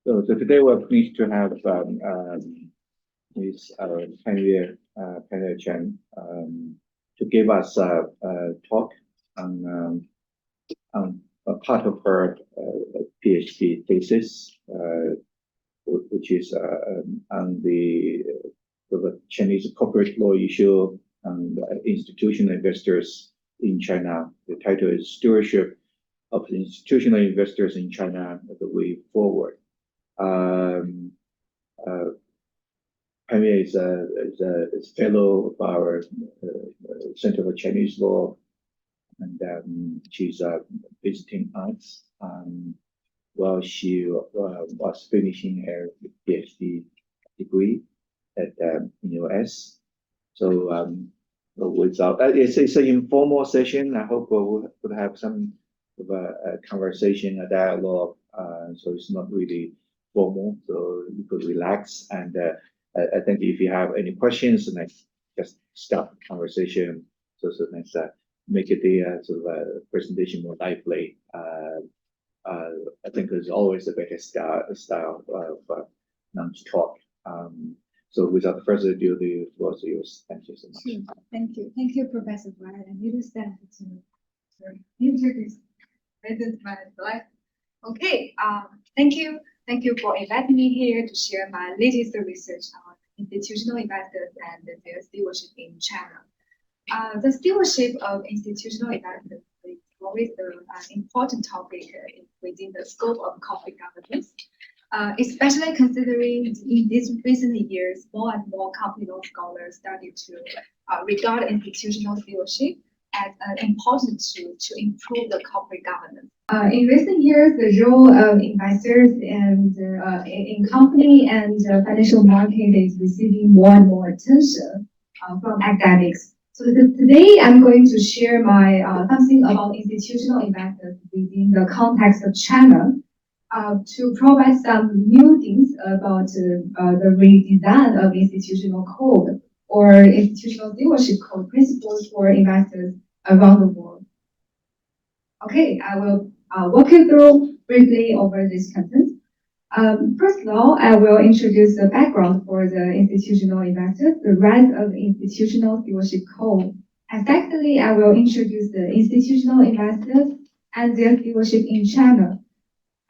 So today we're pleased to have Ms. Pangyue Chen to give us a talk on a part of her PhD thesis, which is on the Chinese corporate law issue and institutional investors in China. The title is Stewardship of the Institutional Investors in China, the Way Forward. Pangyue is a fellow of our Center for Chinese Law, and she's visiting us while she was finishing her PhD degree at the US. So without it's an informal session. I hope we'll have some of a conversation, a dialogue. So it's not really formal, so you could relax. And I think if you have any questions, let's just start the conversation. So let's make it the sort of presentation more lively. I think there's always a better style of talk. So without further ado, the floor is yours. Thank you so much. Sure. Thank you, Professor White. And you stand to introduce my slide. Okay. Thank you for inviting me here to share my latest research on institutional investors and their stewardship in China. The stewardship of institutional investors is always an important topic within the scope of corporate governance, especially considering in these recent years, more and more corporate law scholars started to regard institutional stewardship as an important tool to improve the corporate governance. In recent years, the role of investors and in company and financial market is receiving more and more attention from academics. So today I'm going to share my something about institutional investors within the context of China to provide some new things about the redesign of institutional code or institutional stewardship code principles for investors around the world. Okay, I will walk you through briefly over this content. First of all, I will introduce the background for the institutional investors, the rise of institutional stewardship code. And secondly, I will introduce the institutional investors and their stewardship in China.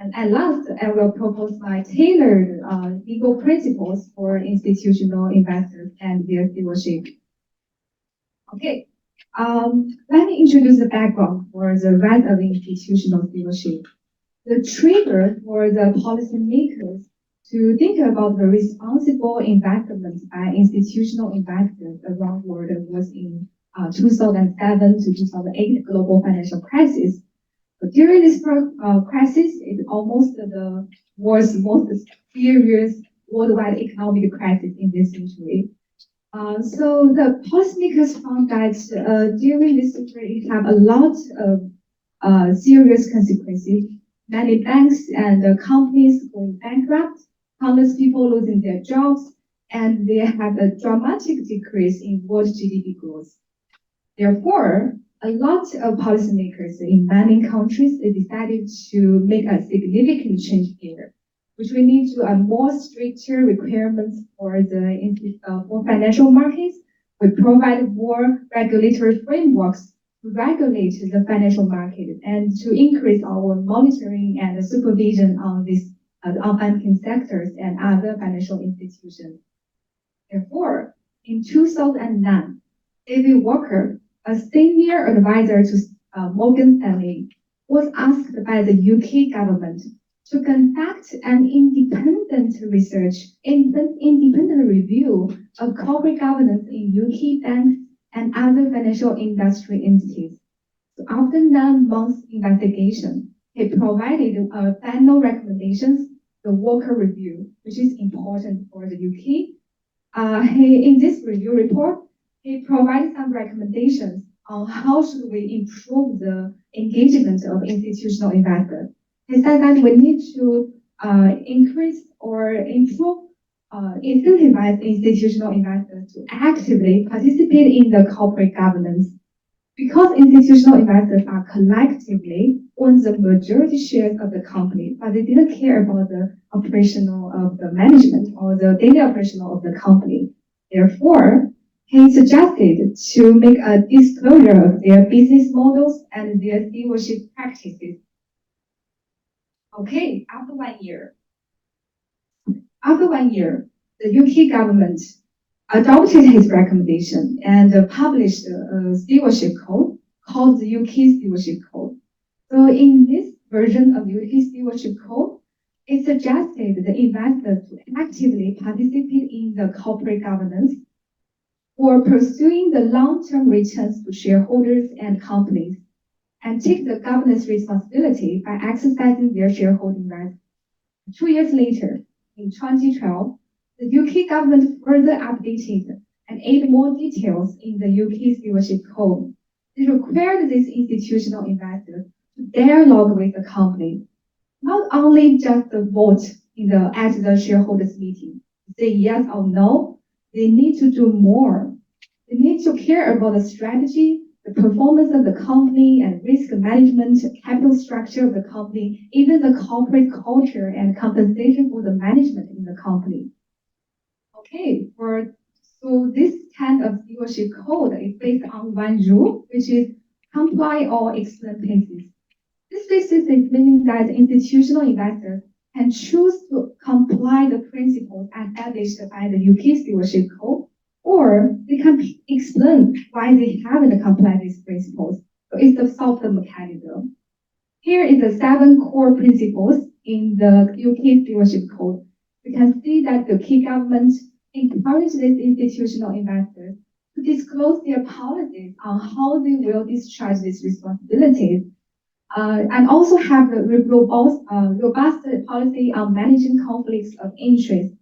And at last, I will propose my tailored legal principles for institutional investors and their stewardship. Okay, let me introduce the background for the rise of institutional stewardship. The trigger for the policymakers to think about the responsible investment by institutional investors around the world was in 2007 to 2008 global financial crisis. But during this crisis, it's almost the world's most serious worldwide economic crisis in this century. So the policymakers found that during this century, it have a lot of serious consequences. Many banks and companies going bankrupt, countless people losing their jobs, and they have a dramatic decrease in world GDP growth. Therefore, a lot of policymakers in many countries they decided to make a significant change here, which we need to more stricter requirements for for financial markets. We provide more regulatory frameworks to regulate the financial market and to increase our monitoring and supervision on these on banking sectors and other financial institutions. Therefore, in 2009, David Walker, a senior advisor to Morgan Stanley, was asked by the UK government to conduct an independent review of corporate governance in UK banks and other financial industry entities. So after 9 months investigation, he provided final recommendations, the Walker Review, which is important for the UK. In this review report, he provided some recommendations on how should we improve the engagement of institutional investors. He said that we need to increase or improve incentivize institutional investors to actively participate in the corporate governance. Because institutional investors are collectively own the majority shares of the company, but they didn't care about the operational of the management or the daily operational of the company. Therefore, he suggested to make a disclosure of their business models and their stewardship practices. Okay, after 1 year, the UK government adopted his recommendation and published a stewardship code called the UK Stewardship Code. So in this version of UK Stewardship Code, it suggested the investors to actively participate in the corporate governance for pursuing the long-term returns to shareholders and companies, and take the governance responsibility by exercising their shareholding rights. 2 years later, in 2012, the UK government further updated and added more details in the UK Stewardship Code. It required these institutional investors to dialogue with the company, not only just vote at the shareholders meeting, say yes or no. They need to do more. They need to care about the strategy, the performance of the company, and risk management, capital structure of the company, even the corporate culture and compensation for the management in the company. Okay, so this kind of stewardship code is based on one rule, which is comply or explain basis. This basis is meaning that institutional investors can choose to comply the principles established by the UK Stewardship Code, or they can explain why they haven't complied with these principles. So it's the softer mechanism. Here is the 7 core principles in the UK Stewardship Code. We can see that the key government encourages these institutional investors to disclose their policies on how they will discharge these responsibilities, and also have a robust policy on managing conflicts of interest,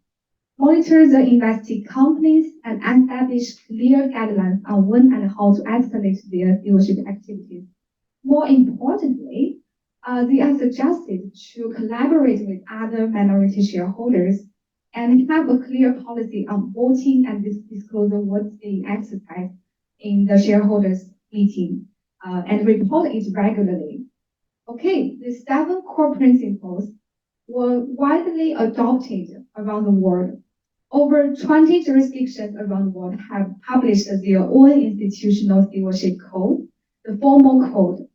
monitor the investee companies, and establish clear guidelines on when and how to escalate their stewardship activities. More importantly, they are suggested to collaborate with other minority shareholders and have a clear policy on voting and disclosure what's being exercised in the shareholders meeting, and report it regularly. Okay, the 7 core principles were widely adopted around the world. Over 20 jurisdictions around the world have published their own institutional stewardship code, the formal code.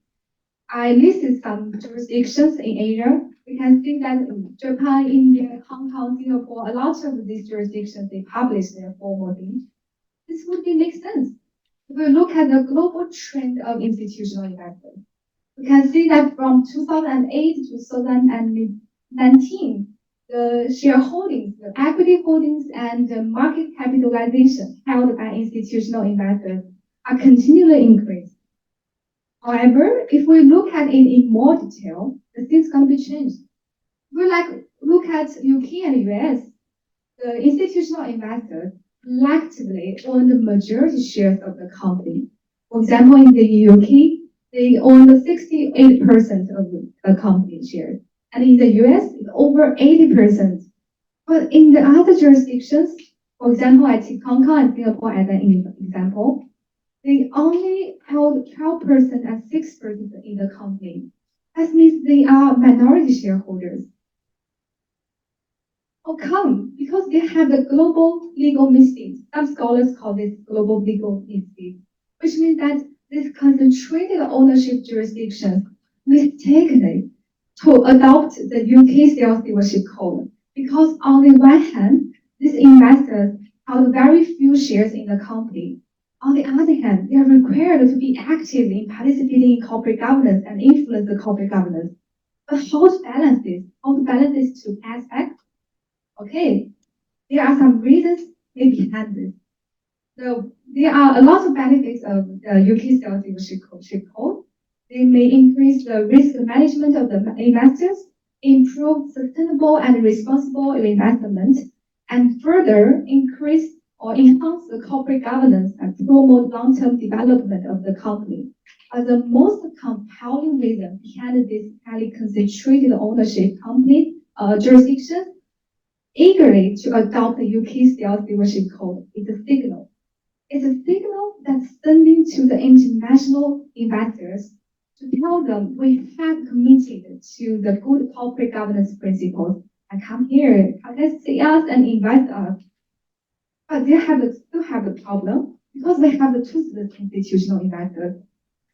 I listed some jurisdictions in Asia. We can see that Japan, India, Hong Kong, Singapore, a lot of these jurisdictions, they publish their formal thing. This would make sense. If we look at the global trend of institutional investors, we can see that from 2008 to 2019, the shareholdings, the equity holdings, and the market capitalization held by institutional investors are continually increased. However, if we look at it in more detail, the things going to be changed. We look at UK and US, the institutional investors collectively own the majority shares of the company. For example, in the UK, they own 68% of the company shares. And in the US, it's over 80%. But in the other jurisdictions, for example, I take Hong Kong and Singapore as an example, they only held 12% and 6% in the company. That means they are minority shareholders. How come? Because they have the global legal misdeeds. Some scholars call this global legal misdeeds, which means that these concentrated ownership jurisdictions mistakenly to adopt the UK Stewardship Code, because on the one hand, these investors held very few shares in the company. On the other hand, they are required to be active in participating in corporate governance and influence the corporate governance. But how to balance this? How to balance these 2 aspects? Okay, there are some reasons behind this. So there are a lot of benefits of the UK Stewardship Code. They may increase the risk management of the investors, improve sustainable and responsible investment, and further increase or enhance the corporate governance and promote long-term development of the company. The most compelling reason behind this highly concentrated ownership company jurisdictions eagerly to adopt the UK Stewardship Code is a signal. It's a signal that's sending to the international investors to tell them we have committed to the good corporate governance principles and come here, let's see us and invest us. But they still have the problem because they have the toothless institutional investors.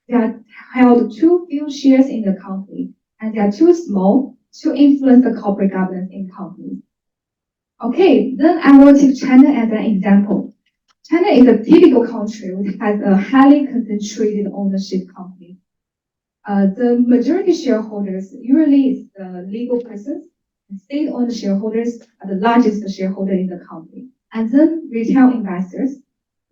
They are held too few shares in the company and they are too small to influence the corporate governance in companies. Okay, then I will take China as an example. China is a typical country which has a highly concentrated ownership company. The majority shareholders usually is the legal persons, and state-owned shareholders are the largest shareholder in the company. And then retail investors.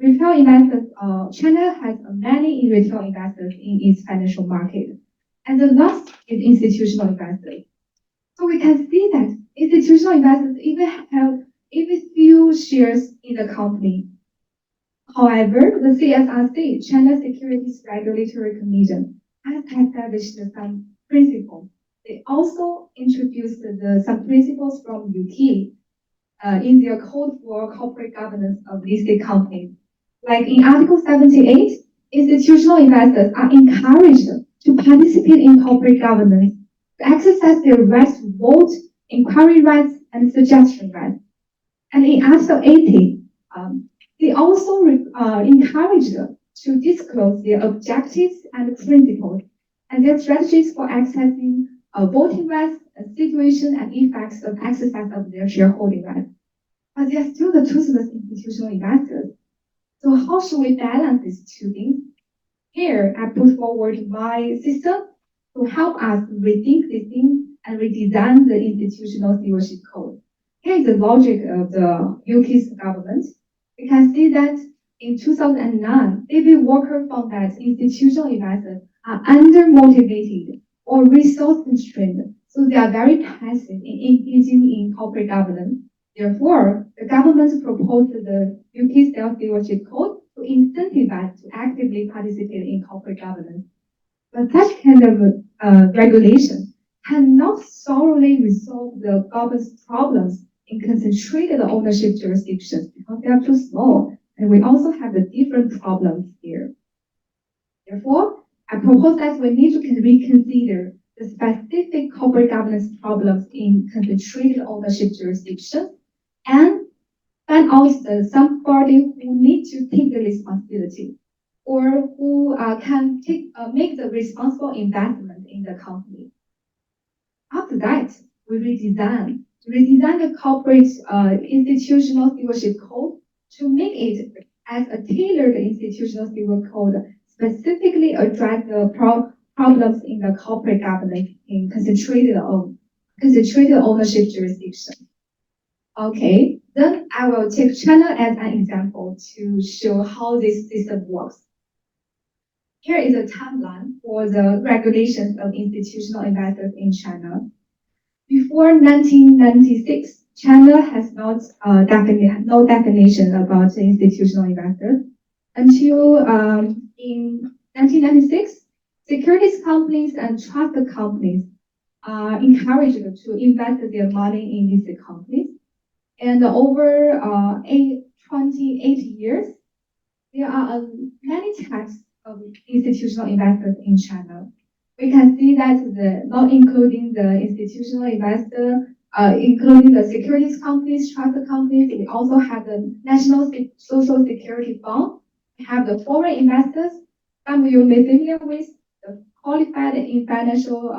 China has many retail investors in its financial market. And the last is institutional investors. So we can see that institutional investors even have few shares in the company. However, the CSRC, China Securities Regulatory Commission, has established some principles. They also introduced some principles from UK in their code for corporate governance of listed companies. Like in Article 78, institutional investors are encouraged to participate in corporate governance, to exercise their rights to vote, inquiry rights, and suggestion rights. And in Article 80, they also encouraged to disclose their objectives and principles and their strategies for accessing voting rights, situation and effects of exercise of their shareholding rights. But they are still the toothless institutional investors. So how should we balance these two things? Here, I put forward my system to help us rethink these things and redesign the institutional stewardship code. Here is the logic of the UK's government. We can see that in 2009, David Walker found that institutional investors are undermotivated or resource constrained, so they are very passive in engaging in corporate governance. Therefore, the government proposed the UK Stewardship Code to incentivize to actively participate in corporate governance. But such kind of regulation cannot thoroughly resolve the governance problems in concentrated ownership jurisdictions because they are too small, and we also have the different problems here. Therefore, I propose that we need to reconsider the specific corporate governance problems in concentrated ownership jurisdictions and find out somebody who needs to take the responsibility or who can make the responsible investment in the company. After that, we redesign the corporate institutional stewardship code to make it as a tailored institutional stewardship code specifically address the problems in the corporate governance in concentrated ownership jurisdiction. Okay, then I will take China as an example to show how this system works. Here is a timeline for the regulations of institutional investors in China. Before 1996, China has no definition about institutional investors. Until in 1996, securities companies and trust companies are encouraged to invest their money in these companies. And over 28 years, there are many types of institutional investors in China. We can see that not including the institutional investor, including the securities companies, trust companies, we also have the National Social Security Fund. We have the foreign investors. Some of you may be familiar with the qualified in financial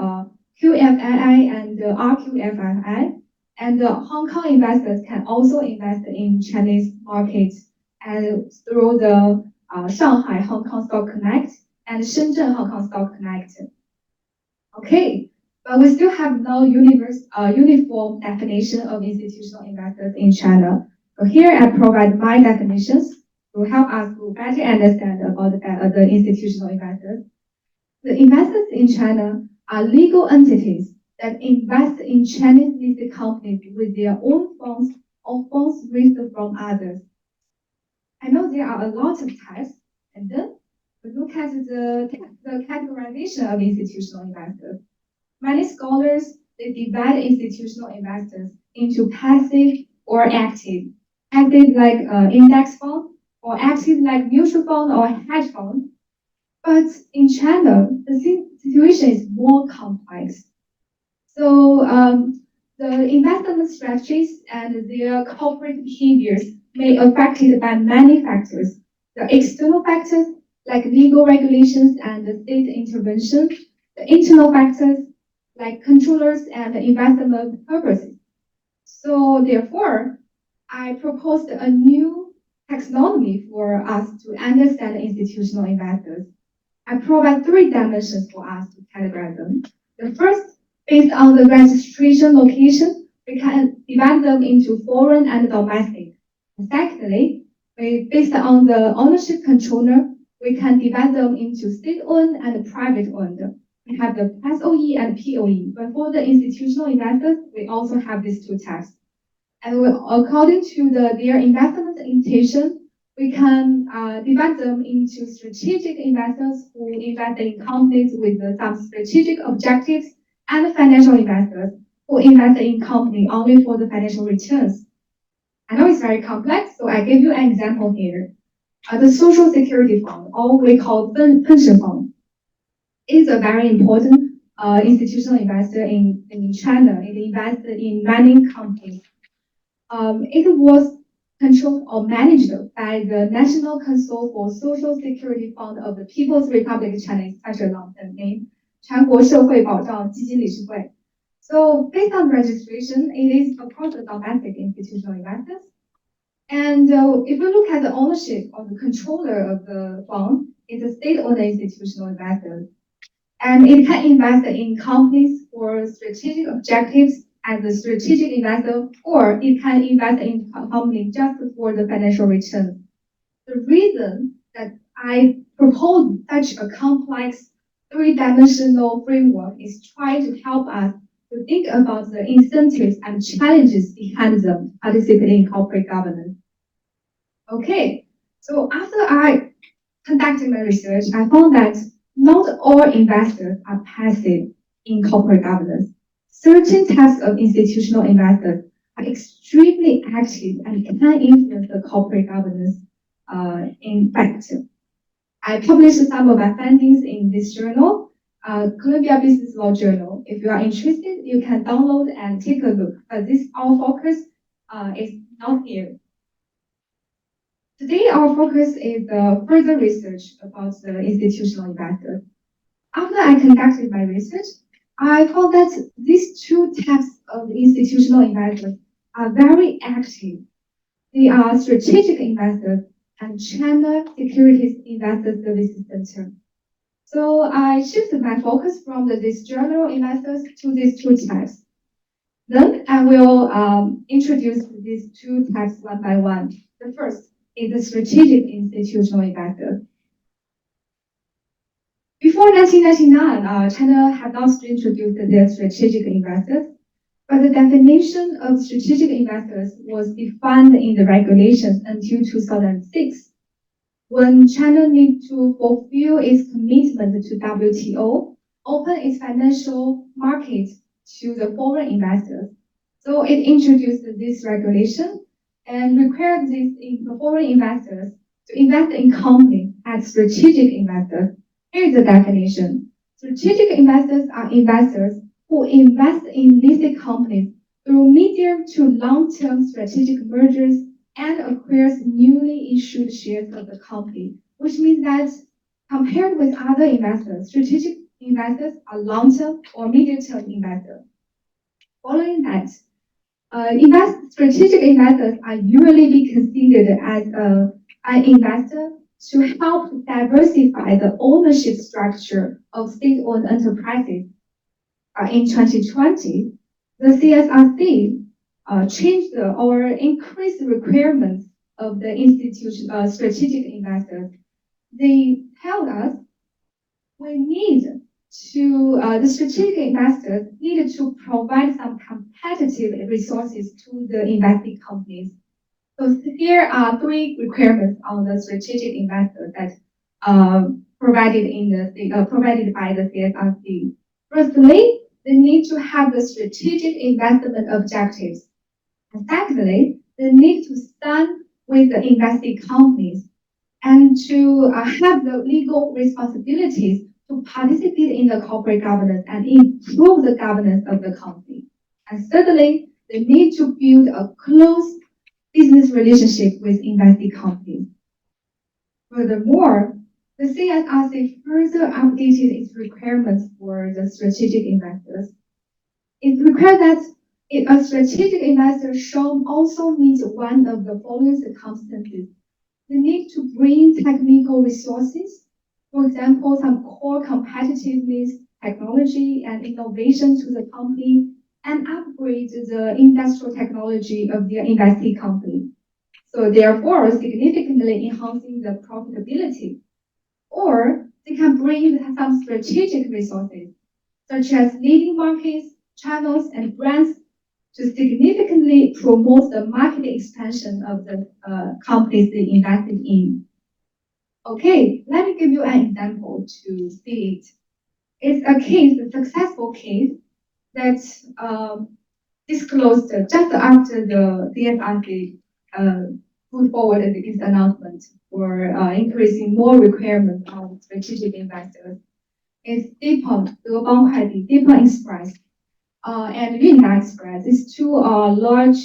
QFII and RQFII. And the Hong Kong investors can also invest in Chinese markets and through the Shanghai Hong Kong Stock Connect and Shenzhen Hong Kong Stock Connect. Okay, but we still have no uniform definition of institutional investors in China. So here I provide my definitions to help us to better understand about the institutional investors. The investors in China are legal entities that invest in Chinese listed companies with their own funds or funds raised from others. I know there are a lot of types, and then we look at the categorization of institutional investors. Many scholars, they divide institutional investors into passive or active. Active like index fund or active like mutual fund or hedge fund. But in China, the situation is more complex. So the investment strategies and their corporate behaviors may be affected by many factors. The external factors like legal regulations and the state intervention, the internal factors like controllers and investment purposes. So therefore, I proposed a new taxonomy for us to understand institutional investors. I provide three dimensions for us to categorize them. The first, based on the registration location, we can divide them into foreign and domestic. And secondly, based on the ownership controller, we can divide them into state-owned and private-owned. We have the SOE and POE, but for the institutional investors, we also have these two types. And according to their investment intention, we can divide them into strategic investors who invest in companies with some strategic objectives and financial investors who invest in company only for the financial returns. I know it's very complex, so I give you an example here. The Social Security Fund, or we call pension fund, is a very important institutional investor in China. It invests in many companies. It was controlled or managed by the National Council for Social Security Fund of the People's Republic of China. It's such a long-term name. 全国社会保障基金理事会. So based on registration, it is of course a domestic institutional investors. And if we look at the ownership of the controller of the fund, it's a state-owned institutional investor. And it can invest in companies for strategic objectives as a strategic investor, or it can invest in a company just for the financial return. The reason that I propose such a complex three-dimensional framework is trying to help us to think about the incentives and challenges behind them participating in corporate governance. Okay, so after I conducted my research, I found that not all investors are passive in corporate governance. Certain types of institutional investors are extremely active and can influence the corporate governance in fact. I published some of my findings in this journal, Columbia Business Law Journal. If you are interested, you can download and take a look. But this our focus is not here. Today, our focus is further research about the institutional investors. After I conducted my research, I found that these two types of institutional investors are very active. They are strategic investors and China Securities Investor Services Center. So I shifted my focus from these general investors to these two types. Then I will introduce these two types one by one. The first is the strategic institutional investor. Before 1999, China had not introduced their strategic investors, but the definition of strategic investors was defined in the regulations until 2006, when China needed to fulfill its commitment to WTO, open its financial market to the foreign investors. So it introduced this regulation and required these foreign investors to invest in companies as strategic investors. Here is the definition. Strategic investors are investors who invest in listed companies through medium to long-term strategic mergers and acquires newly issued shares of the company, which means that compared with other investors, strategic investors are long-term or medium-term investors. Following that, strategic investors are usually be considered as an investor to help diversify the ownership structure of state-owned enterprises. In 2020, the CSRC changed or increased the requirements of the strategic investors. They tell us the strategic investors needed to provide some competitive resources to the investing companies. So here are three requirements on the strategic investor that provided by the CSRC. Firstly, they need to have the strategic investment objectives. And secondly, they need to stand with the investing companies and to have the legal responsibilities to participate in the corporate governance and improve the governance of the company. And thirdly, they need to build a close business relationship with investee companies. Furthermore, the CSRC further updated its requirements for the strategic investors. It requires that a strategic investor shall also meet one of the following circumstances. They need to bring technical resources, for example, some core competitiveness, technology, and innovation to the company, and upgrade the industrial technology of their investee company. So therefore, significantly enhancing the profitability. Or they can bring some strategic resources, such as leading markets, channels, and brands to significantly promote the market expansion of the companies they invested in. Okay, let me give you an example to see it. It's a case, a successful case that disclosed just after the CSRC put forward its announcement for increasing more requirements on strategic investors. It's Deepon, Deepon Express, and Yunda Express. These two are large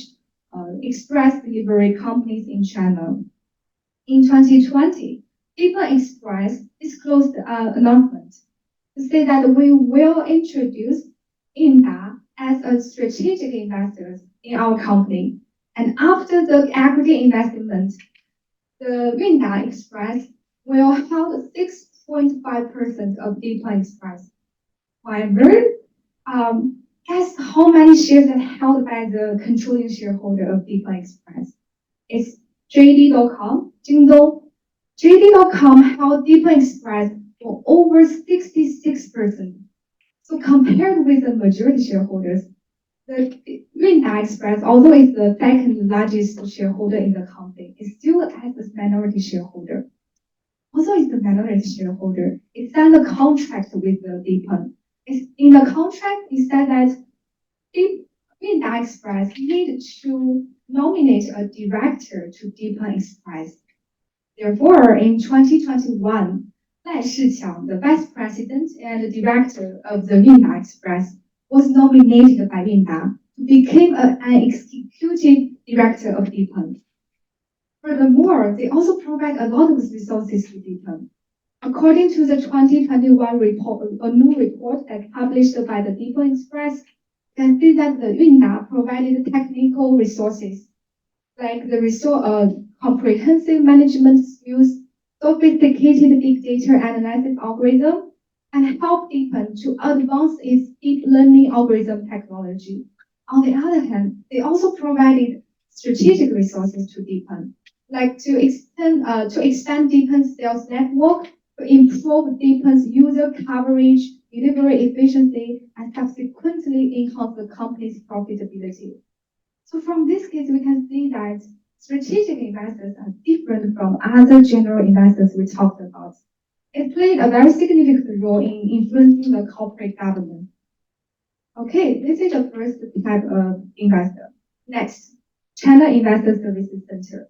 express delivery companies in China. In 2020, Deepon Express disclosed an announcement to say that we will introduce Yunda as a strategic investor in our company. And after the equity investment, the Yunda Express will hold 6.5% of Deepon Express. However, guess how many shares are held by the controlling shareholder of Deepon Express? It's JD.com, Jingdong. JD.com held Deepon Express for over 66%. So compared with the majority shareholders, the Yunda Express, although it's the second largest shareholder in the company, it still has a minority shareholder. Also, it's the minority shareholder. It signed a contract with the Deepon. In the contract, it said that Yunda Express needed to nominate a director to Deepon Express. Therefore, in 2021, Lai Shiqiang, the vice president and director of the Yunda Express, was nominated by Yunda to become an executive director of Deepon. Furthermore, they also provide a lot of resources to Deepon. According to the 2021 report, a new report that published by the Deepon Express, you can see that the Yunda provided technical resources like the comprehensive management skills, sophisticated big data analysis algorithm, and helped Deepon to advance its deep learning algorithm technology. On the other hand, they also provided strategic resources to Deepon, like to expand Deepon's sales network, to improve Deepon's user coverage, delivery efficiency, and subsequently enhance the company's profitability. So from this case, we can see that strategic investors are different from other general investors we talked about. It played a very significant role in influencing the corporate governance. Okay, this is the first type of investor. Next, China Investor Services Center.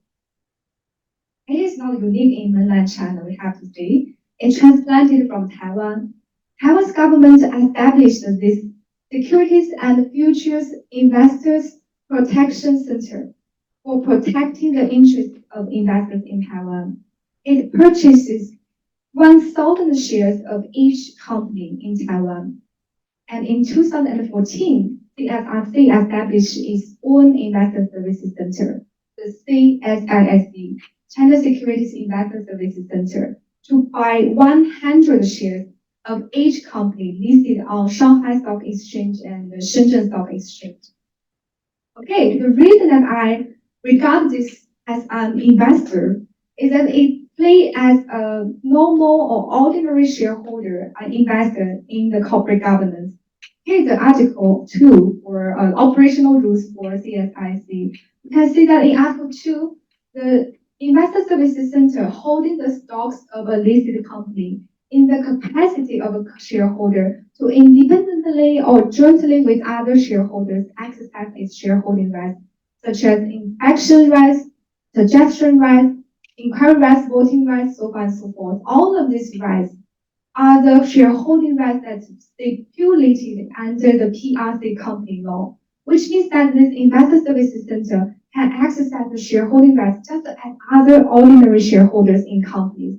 It is not unique in mainland China, we have to say. It transplanted from Taiwan. Taiwan's government established this Securities and Futures Investors Protection Center for protecting the interests of investors in Taiwan. It purchases 1,000 shares of each company in Taiwan. And in 2014, CSRC established its own Investor Services Center, the CSISC, China Securities Investor Services Center, to buy 100 shares of each company listed on Shanghai Stock Exchange and the Shenzhen Stock Exchange. Okay, the reason that I regard this as an investor is that it plays as a normal or ordinary shareholder, an investor in the corporate governance. Here's the Article 2 for operational rules for CSIC. You can see that in Article 2, the Investor Services Center holding the stocks of a listed company in the capacity of a shareholder to independently or jointly with other shareholders exercise its shareholding rights, such as action rights, suggestion rights, inquiry rights, voting rights, so on and so forth. All of these rights are the shareholding rights that stipulated under the PRC company law, which means that this investor services center can exercise the shareholding rights just as other ordinary shareholders in companies.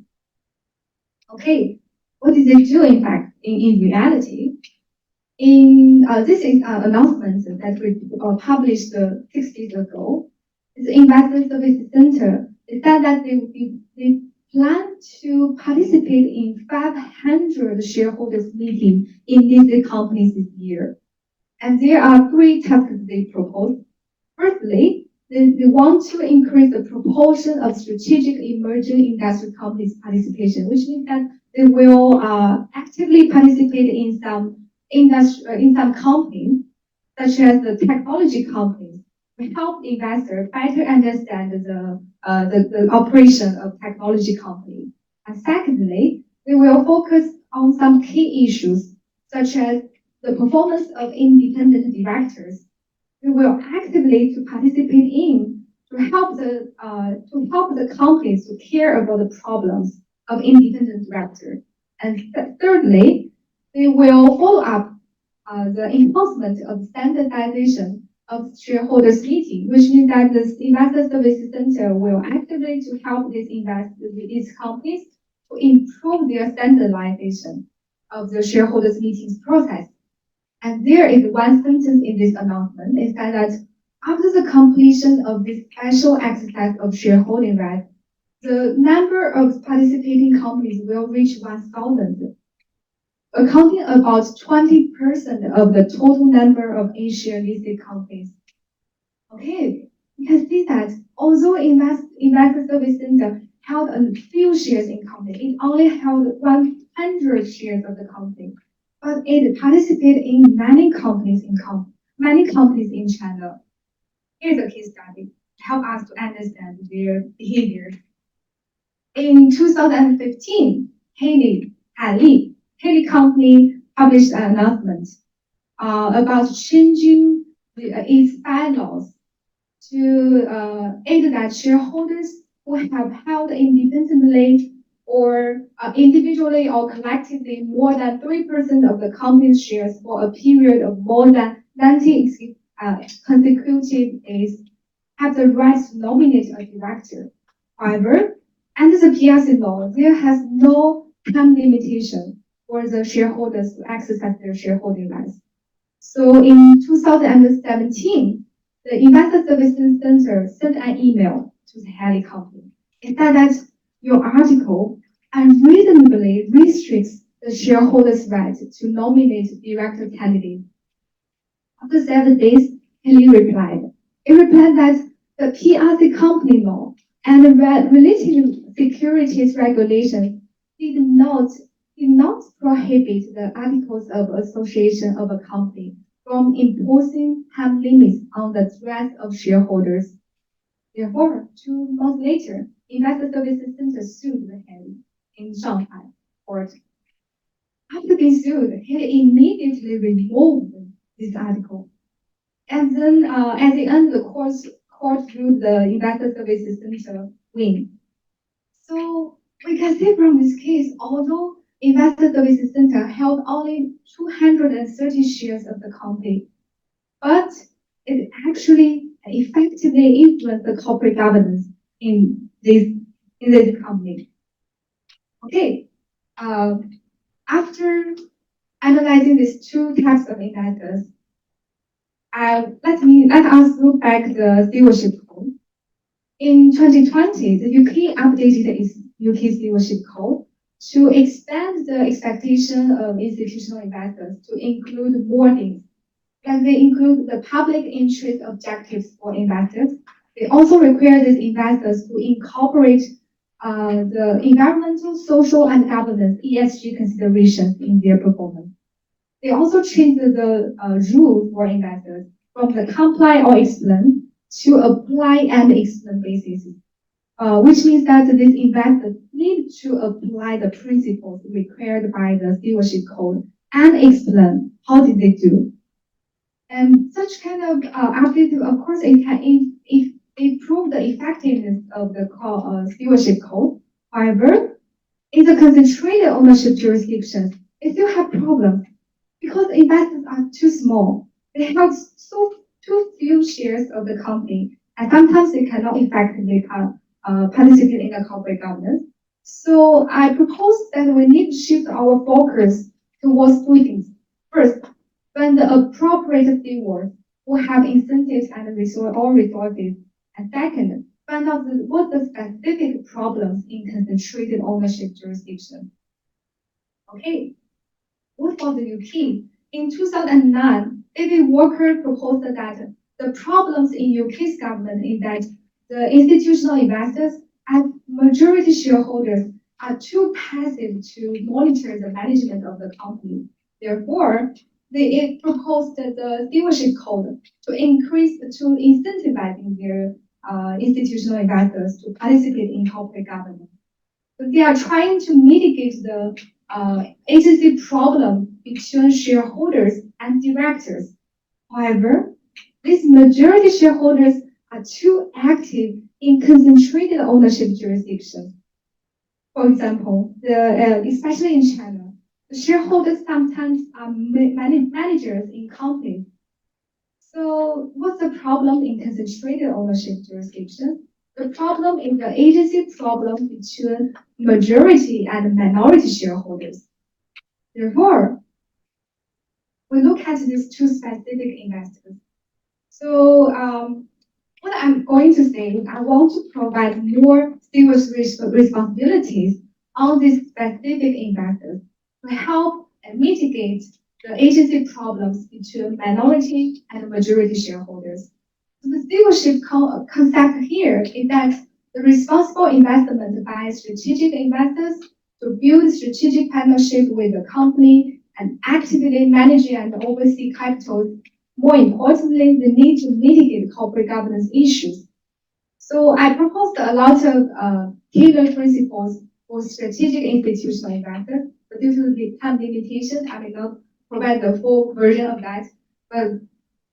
Okay, what did they do in fact, in reality? This is an announcement that we published 6 days ago. The Investor Services Center said that they plan to participate in 500 shareholders meetings in these companies this year. And there are 3 tasks they propose. Firstly, they want to increase the proportion of strategic emerging industry companies' participation, which means that they will actively participate in some companies, such as the technology companies, to help investors better understand the operation of technology companies. And secondly, they will focus on some key issues, such as the performance of independent directors. They will actively to participate in to help the companies to care about the problems of independent directors. And thirdly, they will follow up the enforcement of standardization of shareholders meeting, which means that the Investor Services Center will actively to help these companies to improve their standardization of the shareholders meetings process. And there is one sentence in this announcement. It said that after the completion of this special exercise of shareholding rights, the number of participating companies will reach 1,000, accounting about 20% of the total number of A-share listed companies. Okay, you can see that although Investor Service Center held a few shares in company, it only held 100 shares of the company, but it participated in many companies in China. Here's a case study to help us to understand their behavior. In 2015, Haley company published an announcement about changing its bylaws to aid that shareholders who have held independently or individually or collectively more than 3% of the company's shares for a period of more than 90 consecutive days have the right to nominate a director. However, under the PRC law, there has no time limitation for the shareholders to exercise their shareholding rights. So in 2017, the Investor Services Center sent an email to the Haley company. It said that your article unreasonably restricts the shareholders' right to nominate director candidates. After 7 days, Haley replied. It replied that the PRC company law and the related securities regulations did not prohibit the articles of association of a company from imposing time limits on the rights of shareholders. Therefore, 2 months later, Investor Services Center sued the Haley in Shanghai court. After being sued, Haley immediately removed this article. And then at the end, the court ruled the Investor Services Center win. So we can see from this case, although Investor Services Center held only 230 shares of the company, but it actually effectively influenced the corporate governance in this company. Okay, after analyzing these 2 types of investors, let us look back the stewardship code. In 2020, the UK updated its UK stewardship code to expand the expectation of institutional investors to include more things. Like they include the public interest objectives for investors. They also require these investors to incorporate the environmental, social, and governance (ESG) considerations in their performance. They also changed the rule for investors from the comply or explain to apply and explain basis, which means that these investors need to apply the principles required by the stewardship code and explain how did they do. And such kind of update, of course, it can improve the effectiveness of the stewardship code. However, in the concentrated ownership jurisdictions, it still have problems because investors are too small. They have too few shares of the company, and sometimes they cannot effectively participate in the corporate governance. So I propose that we need to shift our focus towards two things. First, find the appropriate steward who have incentives and resources. And second, find out what the specific problems in concentrated ownership jurisdiction. Okay, what about the UK? In 2009, David Walker proposed that the problems in UK's government is that the institutional investors and majority shareholders are too passive to monitor the management of the company. Therefore, they proposed the stewardship code to incentivizing their institutional investors to participate in corporate governance. So they are trying to mitigate the agency problem between shareholders and directors. However, these majority shareholders are too active in concentrated ownership jurisdictions. For example, especially in China, the shareholders sometimes are managers in companies. So what's the problem in concentrated ownership jurisdictions? The problem is the agency problem between majority and minority shareholders. Therefore, we look at these two specific investors. So what I'm going to say, I want to provide more serious responsibilities on these specific investors to help and mitigate the agency problems between minority and majority shareholders. So the stewardship concept here is that the responsible investment by strategic investors to build strategic partnership with the company and actively manage and oversee capital. More importantly, the need to mitigate corporate governance issues. So I proposed a lot of tailored principles for strategic institutional investors, but due to the time limitation, I may not provide the full version of that. But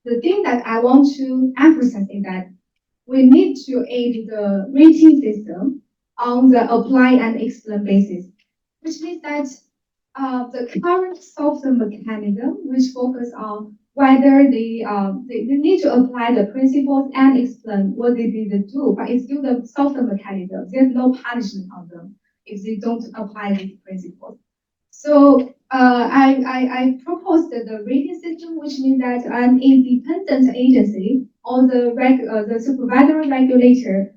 the thing that I want to emphasize is that we need to aid the rating system on the apply and explain basis, which means that the current software mechanism, which focus on whether they need to apply the principles and explain what they did do, but it's still the software mechanism. There's no punishment on them if they don't apply these principles. So I proposed the rating system, which means that an independent agency or the supervisory regulator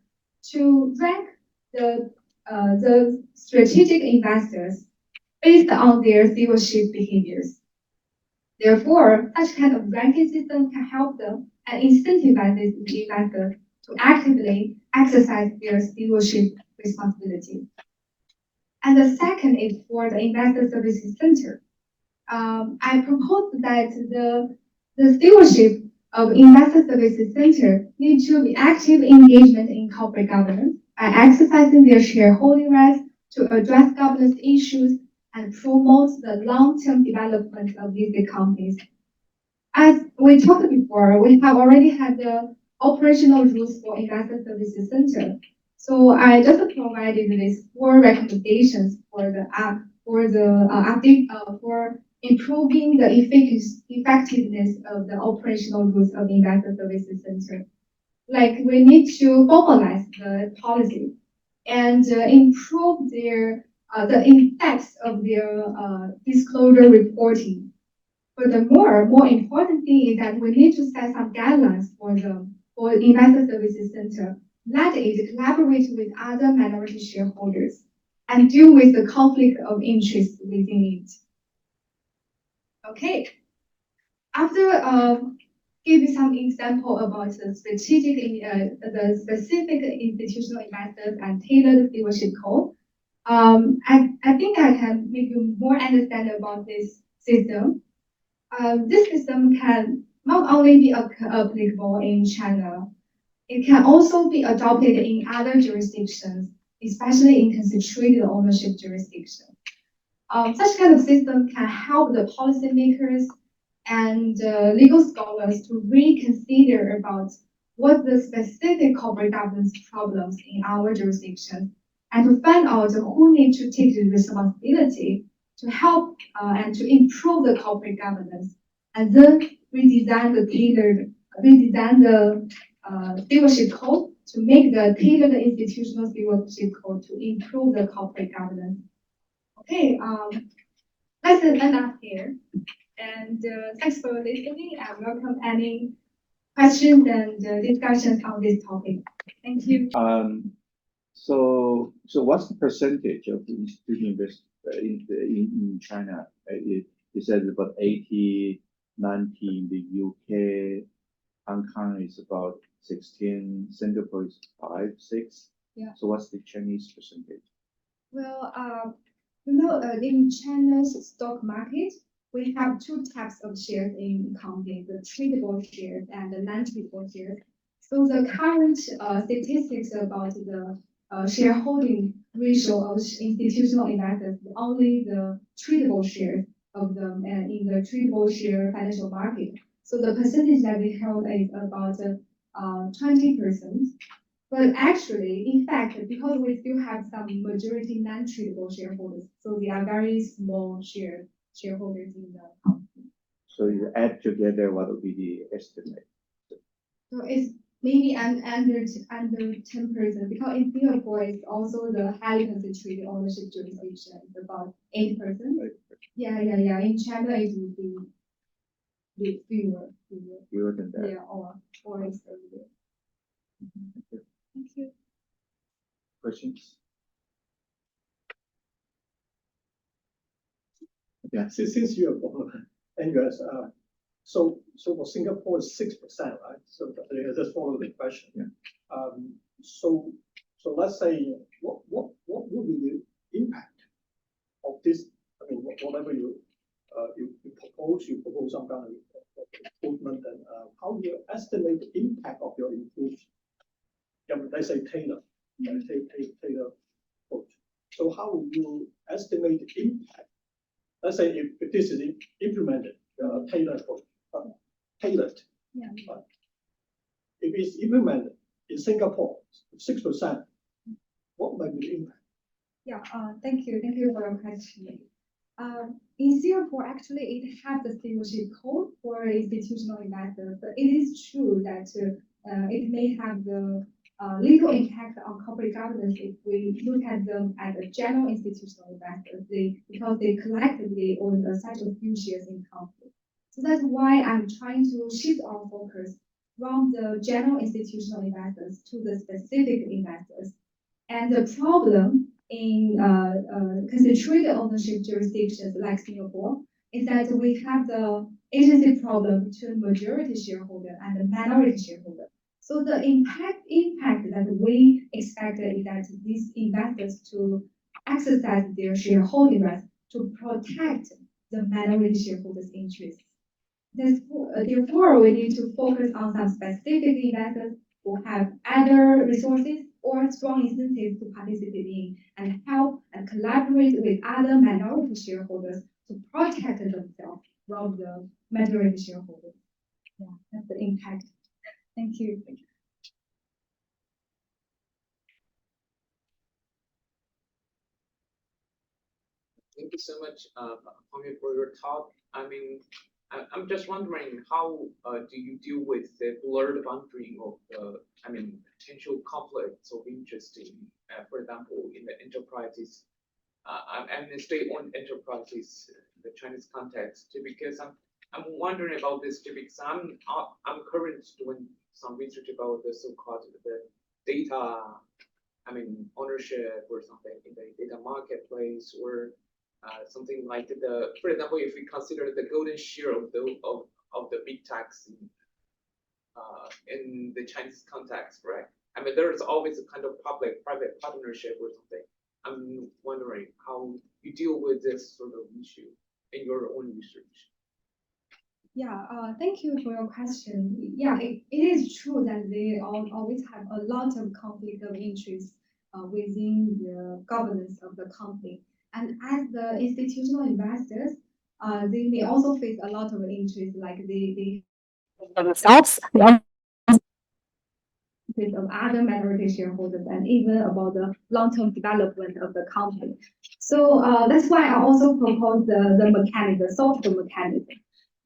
to rank the strategic investors based on their stewardship behaviors. Therefore, such kind of ranking system can help them and incentivize these investors to actively exercise their stewardship responsibility. And the second is for the Investor Services Center. I proposed that the stewardship of Investor Services Center need to be active engagement in corporate governance by exercising their shareholding rights to address governance issues and promote the long-term development of these companies. As we talked before, we have already had the operational rules for Investor Services Center. So I just provided these 4 recommendations for improving the effectiveness of the operational rules of Investor Services Center. Like we need to formalize the policy and improve the in-depth of their disclosure reporting. Furthermore, more important thing is that we need to set some guidelines for Investor Services Center. That is, collaborate with other minority shareholders and deal with the conflict of interest within it. Okay. After giving some example about the specific institutional investors and tailored stewardship code, I think I can make you more understand about this system. This system can not only be applicable in China, it can also be adopted in other jurisdictions, especially in concentrated ownership jurisdictions. Such kind of system can help the policymakers and legal scholars to reconsider about what the specific corporate governance problems in our jurisdiction, and to find out who need to take the responsibility to help and to improve the corporate governance, and then redesign the stewardship code to make the tailored institutional stewardship code to improve the corporate governance. Okay, let's end up here. And thanks for listening. I welcome any questions and discussions on this topic. Thank you. So what's the percentage of the institutional investors in China? You said about 80, 90 in the UK. Hong Kong is about 16. Singapore is 5, 6. Yeah. So what's the Chinese percentage? Well, in China's stock market, we have two types of shares in company: the tradable shares and the non-tradable shares. So the current statistics about the shareholding ratio of institutional investors, only the tradable shares of them and in the tradable share financial market. So the percentage that we held is about 20%. But actually, in fact, because we still have some majority non-tradable shareholders, so they are very small shareholders in the company. So you add together, what would be the estimate? So it's maybe under 10%, because in Singapore it's also the highly concentrated ownership jurisdiction, it's about 8%. Yeah. In China it would be fewer. Fewer than that. Yeah, or it's earlier. Thank you. Questions? Yeah, since you're NUS, so for Singapore is 6%, right? So I just follow the question. Yeah. So let's say what would be the impact of this? I mean, whatever you propose some kind of improvement, and how do you estimate the impact of your improvement? Yeah, let's say Taylor approach. So how would you estimate the impact? Let's say if this is implemented, tailored approach, tailored. Yeah. If it's implemented in Singapore, 6%, what might be the impact? Yeah, thank you for your question. In Singapore, actually, it has the stewardship code for institutional investors, but it is true that it may have the legal impact on corporate governance if we look at them as a general institutional investors, because they collectively own such a few shares in company. So that's why I'm trying to shift our focus from the general institutional investors to the specific investors. And the problem in concentrated ownership jurisdictions like Singapore is that we have the agency problem between majority shareholder and the minority shareholder. So the impact that we expected is that these investors to exercise their shareholding rights to protect the minority shareholders' interests. Therefore, we need to focus on some specific investors who have other resources or strong incentives to participate in and help and collaborate with other minority shareholders to protect themselves from the majority shareholders. Yeah, that's the impact. Thank you. Thank you so much, Pangyue, for your talk. I mean, I'm just wondering how do you deal with the blurred boundary of potential conflicts of interest in, for example, in the enterprises, and the state-owned enterprises, the Chinese context, because I'm wondering about this because I'm currently doing some research about the so-called the data, ownership or something in the data marketplace or something like for example, if we consider the golden share of the big techs in the Chinese context, right? I mean, there's always a kind of public-private partnership or something. I'm wondering how you deal with this sort of issue in your own research. Yeah, thank you for your question. Yeah, it is true that they always have a lot of conflict of interest within the governance of the company. And as the institutional investors, they may also face a lot of interest, like they themselves. interest of other minority shareholders and even about the long-term development of the company. So that's why I also propose the mechanism, the softer mechanism.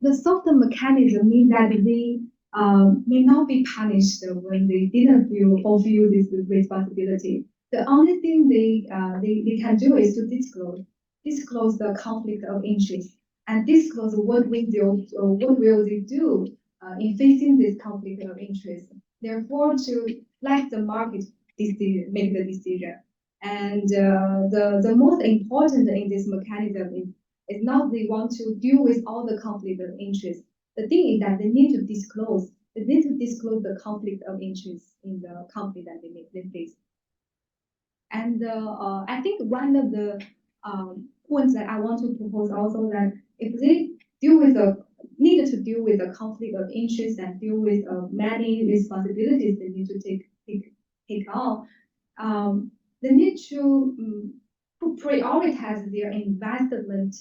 The softer mechanism means that they may not be punished when they didn't fulfill this responsibility. The only thing they can do is to disclose the conflict of interest and disclose what will they do in facing this conflict of interest. Therefore, to let the market make the decision. And the most important in this mechanism is not they want to deal with all the conflict of interest. The thing is that they need to disclose. They need to disclose the conflict of interest in the company that they face. And I think one of the points that I want to propose also that if they need to deal with the conflict of interest and deal with many responsibilities they need to take on, they need to prioritize their investment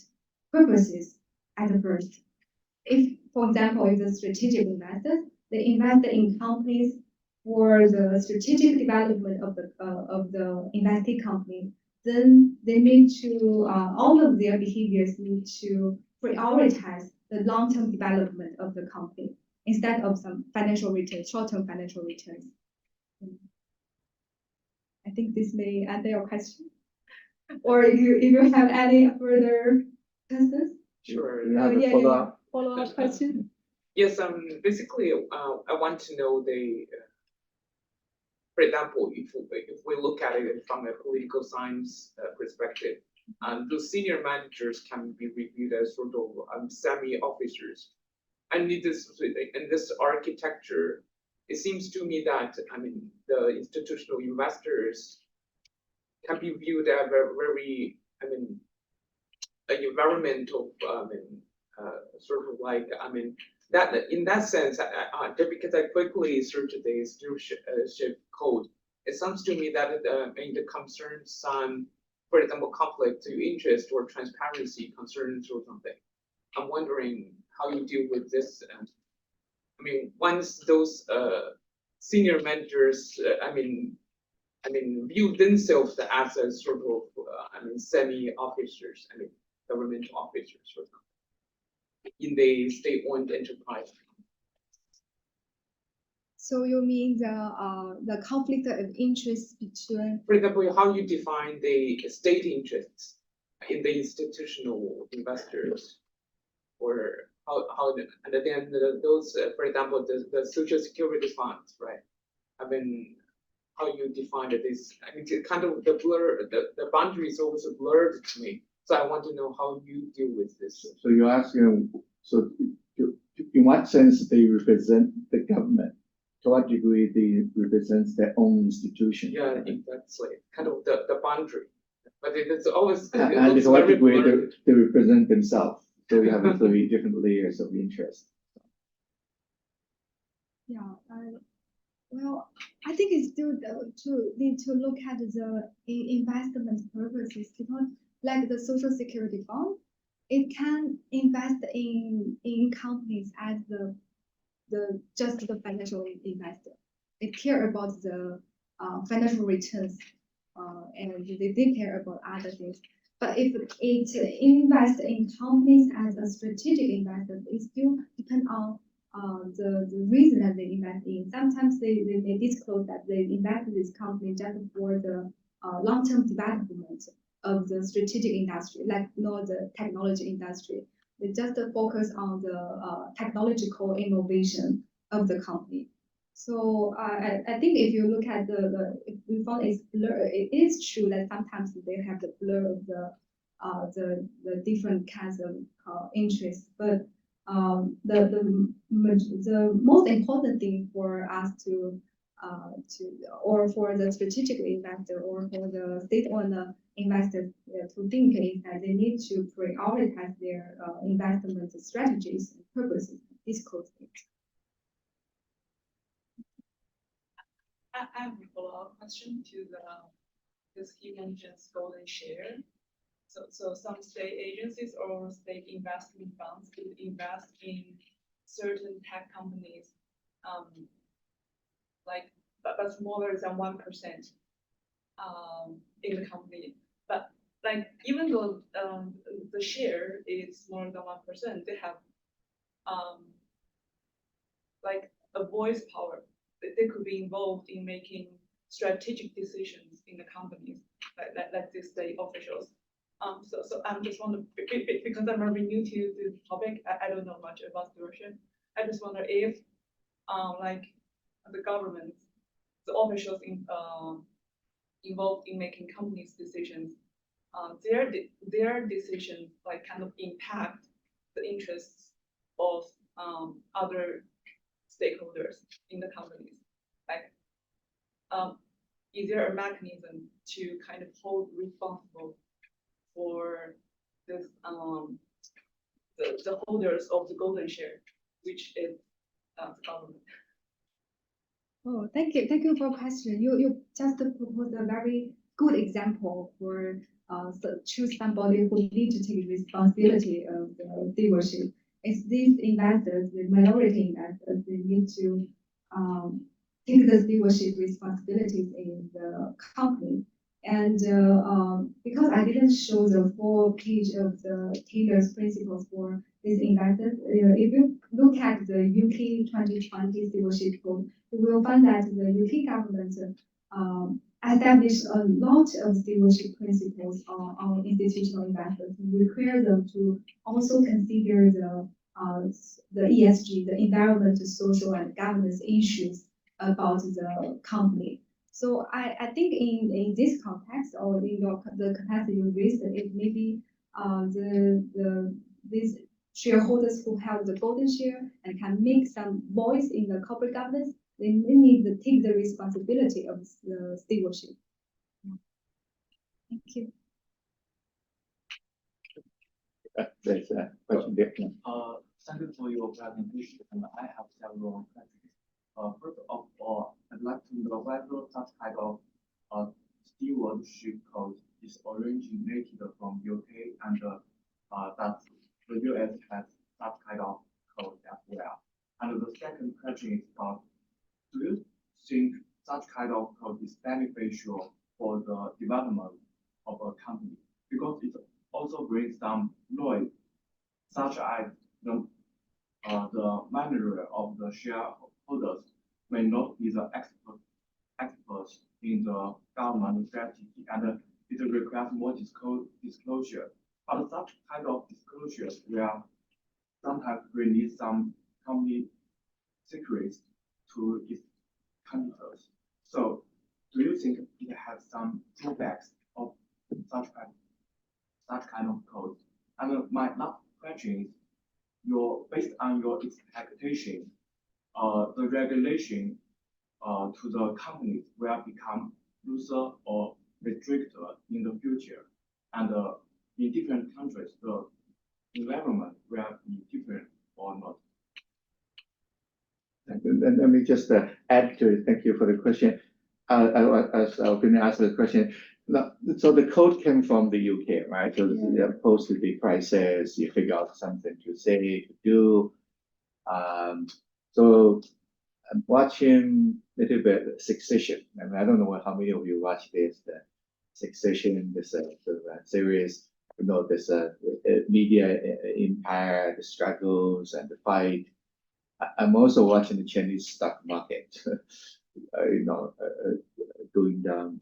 purposes at first. If, for example, if the strategic investors, they invest in companies for the strategic development of the invested company, then they need to all of their behaviors need to prioritize the long-term development of the company instead of some financial returns, short-term financial returns. I think this may answer your question. Or if you have any further questions? Sure. You have a Follow-up question? Yes, basically, I want to know for example, if we look at it from a political science perspective, those senior managers can be reviewed as sort of semi-officers. And in this architecture, it seems to me that the institutional investors can be viewed as a very an environment of sort of like that in that sense, just because I quickly searched the stewardship code, it sounds to me that the concerns some, for example, conflict of interest or transparency concerns or something. I'm wondering how you deal with this. Once those senior managers, view themselves as a sort of, semi-officers, government officers, for example, in the state-owned enterprise. So you mean the conflict of interest between? For example, how you define the state interests in the institutional investors, or how and then those, for example, the social security funds, right? How you define this? It's kind of the boundary is always blurred to me. So I want to know how you deal with this. So you're asking, so in what sense they represent the government? To what degree they represent their own institution? Yeah, exactly. Kind of the boundary. But it's always and to what degree they represent themselves. So we have 3 different layers of interest. Yeah, well, I think it's still need to look at the investment purposes because, like the Social Security Fund, it can invest in companies as just the financial investor. They care about the financial returns, and they did care about other things. But if it invests in companies as a strategic investor, it still depends on the reason that they invest in. Sometimes they disclose that they invest in this company just for the long-term development of the strategic industry, like the technology industry. They just focus on the technological innovation of the company. So I think if you look at if we found it's blur, it is true that sometimes they have the blur of the different kinds of interests, but the most important thing for us or for the strategic investor or for the state-owned investors to think is that they need to prioritize their investment strategies and purposes. Disclose it. I have a follow-up question to because he mentioned golden share. So some state agencies or state investment funds would invest in certain tech companies, but smaller than 1% in the company. But like even though the share is smaller than 1%, they have like a voice power. They could be involved in making strategic decisions in the companies, like this state officials. So I'm just wondering, because I'm very new to this topic, I don't know much about stewardship. I just wonder if, like, the government, the officials involved in making companies' decisions, their decisions like kind of impact the interests of other stakeholders in the companies. Like, is there a mechanism to kind of hold responsible for this the holders of the golden share, which is the government? Oh, thank you. Thank you for the question. You just proposed a very good example for choose somebody who need to take responsibility of the stewardship. It's these investors, the minority investors, they need to take the stewardship responsibilities in the company. And because I didn't show the full page of the Taylor's principles for these investors, if you look at the UK 2020 stewardship code, you will find that the UK government established a lot of stewardship principles on institutional investors and require them to also consider the ESG, the environmental, social, and governance issues about the company. So I think in this context or in the capacity you raised, it may be these shareholders who have the golden share and can make some voice in the corporate governance, they need to take the responsibility of the stewardship. Thank you. There's a question there. Thank you for your presentation, and I have several questions. First of all, I'd like to know whether such kind of stewardship code is originated from UK and that the US has such kind of code as well. And the second question is about, do you think such kind of code is beneficial for the development of a company? Because it also brings some noise, such as the manager of the shareholders may not be the experts in the government strategy, and it requires more disclosure. But such kind of disclosures will sometimes release some company secrets to its competitors. So, do you think it has some drawbacks of such kind of code? And my last question is, based on your expectation, the regulation to the companies will become looser or restricted in the future, and in different countries, the environment will be different or not. Let me just add to it. Thank you for the question. As I've been asked the question, so the code came from the UK, right? So you're supposed to be crisis, you figure out something to say, to do. So I'm watching a little bit Succession. I mean, I don't know how many of you watch this, the Succession, this series. You know, this media empire, the struggles and the fight. I'm also watching the Chinese stock market, going down.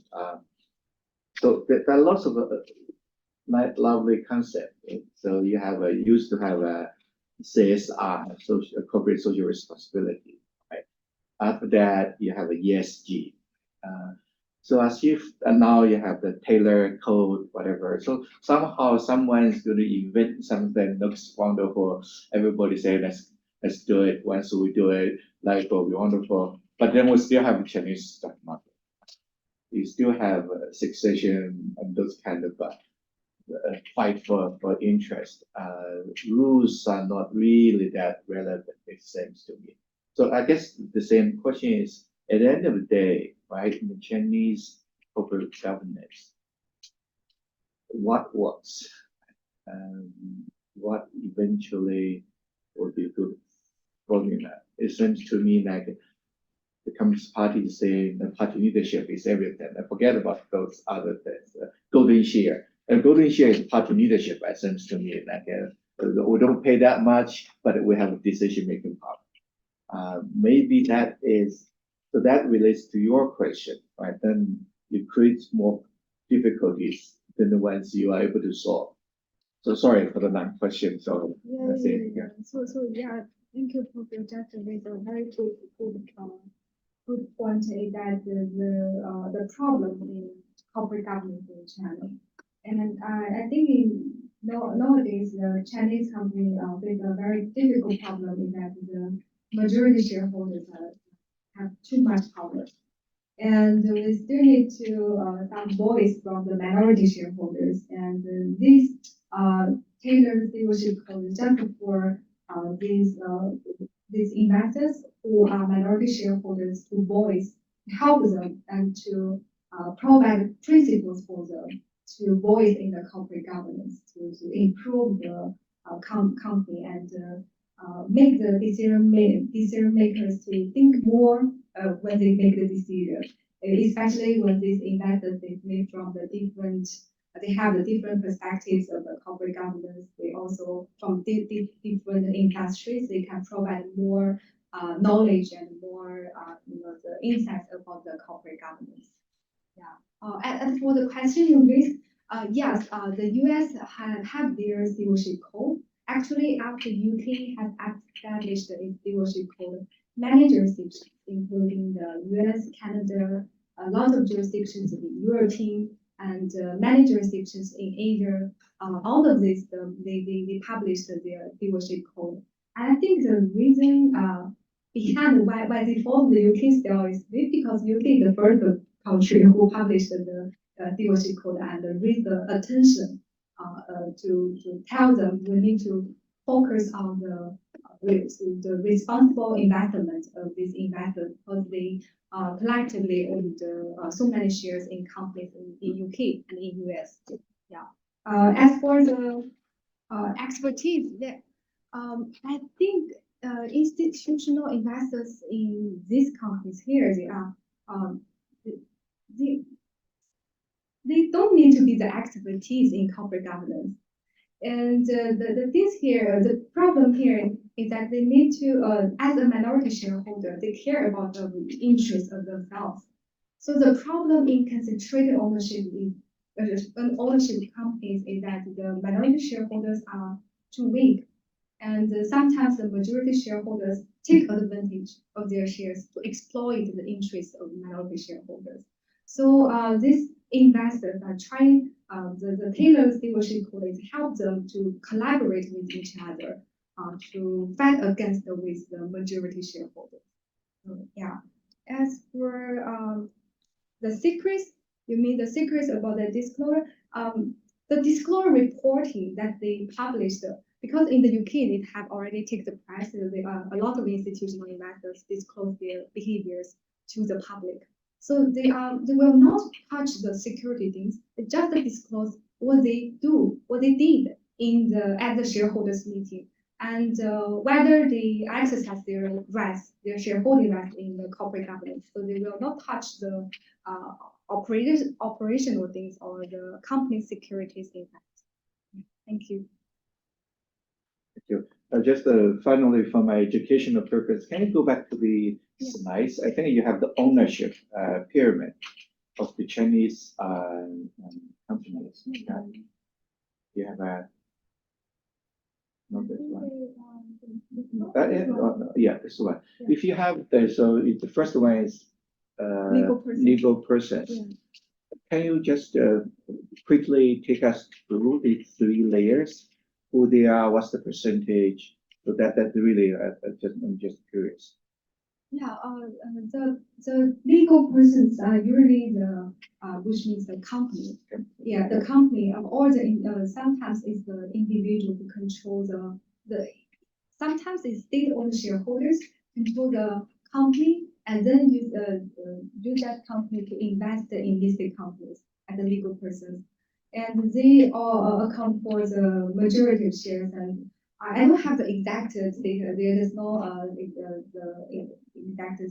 So there are lots of lovely concepts. So you used to have a CSR, corporate social responsibility, right? After that, you have a ESG. So as if now you have the Taylor code, whatever. So somehow someone is going to invent something that looks wonderful. Everybody say, let's do it. Once we do it, life will be wonderful. But then we still have a Chinese stock market. You still have succession and those kind of fight for interest. Rules are not really that relevant, it seems to me. So I guess the same question is, at the end of the day, right, in the Chinese corporate governance, what works? What eventually will be good formula? It seems to me like the Communist Party saying the party leadership is everything. And forget about those other things. Golden share. And golden share is party leadership, it seems to me. Like we don't pay that much, but we have a decision-making power. Maybe that is, so that relates to your question, right? Then it creates more difficulties than the ones you are able to solve. So sorry for the long question. So that's it. Yeah. So yeah, thank you for just raised a very good point is that the problem in corporate governance in China. And I think nowadays the Chinese company face a very difficult problem is that the majority shareholders have too much power. And we still need to some voice from the minority shareholders. And this tailored stewardship code is just for these investors who are minority shareholders to voice, help them, and to provide principles for them to voice in the corporate governance to improve the company and make the decision makers to think more when they make the decision, especially when these investors they made from the different, they have the different perspectives of the corporate governance. They also from different industries, they can provide more knowledge and more the insights about the corporate governance. Yeah. And for the question you raised, yes, the US have their stewardship code. Actually, after UK has established its stewardship code, many jurisdictions, including the US, Canada, a lot of jurisdictions in European, and many jurisdictions in Asia, all of this, they published their stewardship code. And I think the reason behind why they follow the UK style is because UK is the first country who published the stewardship code and raised the attention to tell them we need to focus on the responsible investment of these investors because they collectively own so many shares in companies in UK and in US. Yeah. As for the expertise, I think institutional investors in these companies here, they don't need to be the expertise in corporate governance. And the things here, the problem here is that they need to, as a minority shareholder, they care about the interests of themselves. So the problem in concentrated ownership ownership companies is that the minority shareholders are too weak, and sometimes the majority shareholders take advantage of their shares to exploit the interests of minority shareholders. So these investors are trying the tailored stewardship code is help them to collaborate with each other to fight against with the majority shareholders. So, yeah. As for the secrets, you mean the secrets about the disclosure? The disclosure reporting that they published, because in the UK they have already taken the price, a lot of institutional investors disclose their behaviors to the public. So they will not touch the security things. They just disclose what they do, what they did at the shareholders meeting, and whether they exercise their rights, their shareholding rights in the corporate governance. So they will not touch the operational things or the company securities impact. Thank you. Thank you. Just finally, for my educational purpose, can you go back to the slides? I think you have the ownership pyramid of the Chinese companies. You have a this one. Yeah, this one. Yeah. If you have the first one is legal persons. Yeah. Can you just quickly take us through the three layers? Who they are, what's the percentage? So that really, I'm just curious. Yeah, the legal persons are usually which means the company. Yeah, the company or sometimes it's the individual who control sometimes it's state-owned shareholders control the company and then use that company to invest in listed companies as a legal person. And they all account for the majority of shares. And I don't have the exact data. There is no the exact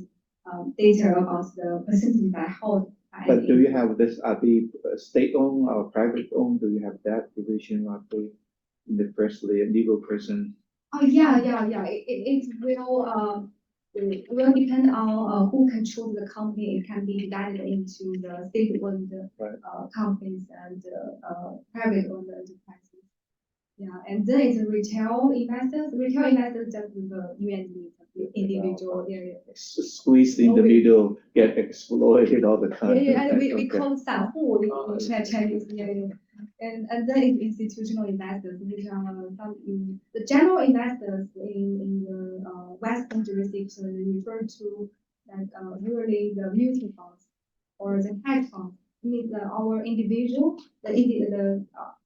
data about the percentage that hold. by But any do you have this, are they state-owned or private-owned? Do you have that division roughly in the firstly legal person? Oh, yeah. It will depend on who controls the company. It can be divided into the state-owned Right. companies and private-owned enterprises. Yeah, and then it's retail investors. Retail investors just the USD individual. Yeah. Squeezed in the middle, get exploited all the time. And we Okay. call 散户 in Chinese. And then it's institutional investors, which are the general investors in the Western jurisdiction refer to like usually the mutual funds or the hedge funds. Means our individual,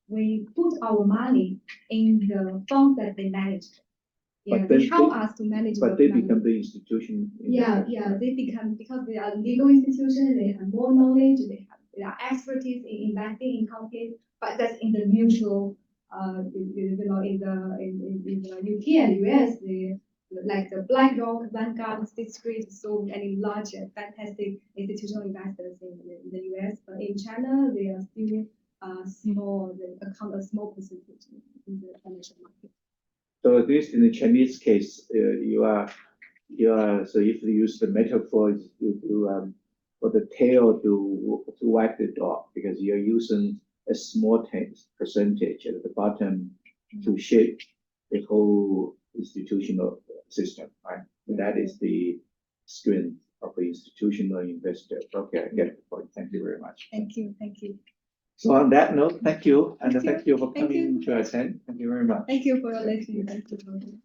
we put our money in the funds that they manage. Yeah, But they then help us to manage. But the they money. become the institution. Yeah, they become, because they are legal institutions, they have more knowledge, they are expertise in investing in companies, but that's in the mutual, in the UK and US, like the BlackRock, Vanguard, State Street, so many large and fantastic institutional investors in the US, but in China, they are still small, they account a small percentage in the financial market. So at least in the Chinese case, you are, so if you use the metaphor, for the tail to wag the dog, because you're using a small percentage at the bottom to shape the whole institutional system, right? That is the strength of the institutional investor. Okay, I get the point. Thank you very much. Thank you. So on that note, thank you, and Thank you. thank you for Thank you. coming to attend. Thank you very much. Thank you for your listening. Thank you.